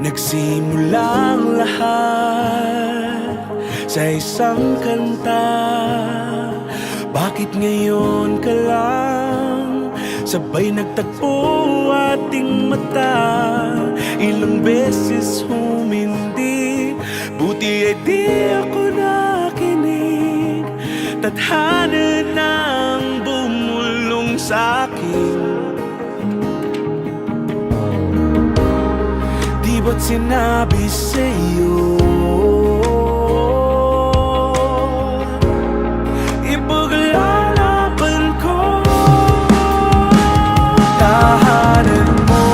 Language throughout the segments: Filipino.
Nagsimulang lahat sa isang kanta. Bakit ngayon ka lang sabay nagtagpo ating mata? Ilang beses humindi, buti ay di ako nakinig. Tadhana nang bumulong sa'kin. Di ba't sinabi sa'yo ipaglalaban ko? Tahanan mo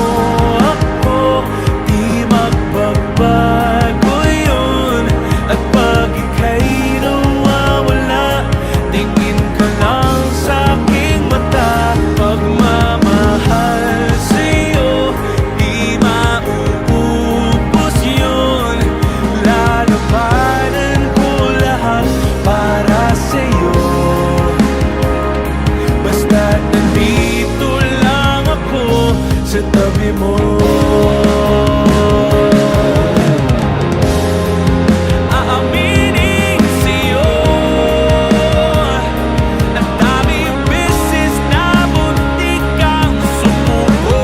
ako, di magbabago yun. At pag ika'y nawawala, tingin ka lang sa'king mata. Pagmamahal sa'yo, di mauubos yun. Lalabanan ko lahat para sa'yo. Basta't nandito lang ako sa tabi mo. Aaminin sa'yo, ang daming beses na muntik kang sumuko.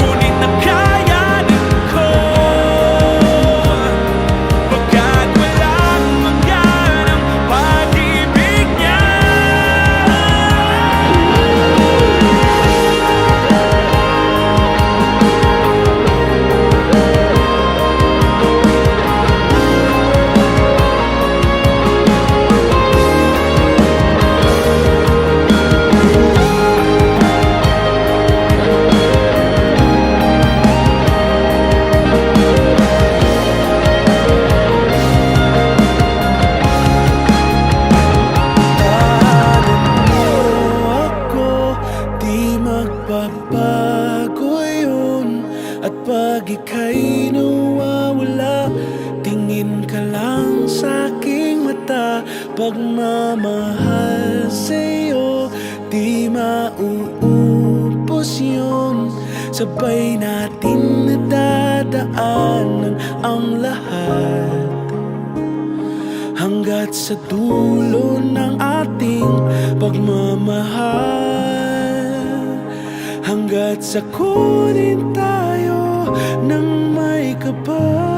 Ngunit nakayanin ko, pagkat walang hanggan ang pag-ibig niya. Magbabago yun. At pag ika'y nawawala, tingin ka lang sa'king mata. Pagmamahal sa'yo, di mauubos yun. Sabay natin nadadaanan ang lahat, hanggat sa dulo ng ating pagmamahal. Hanggat sa kunin tayo ng may kapal.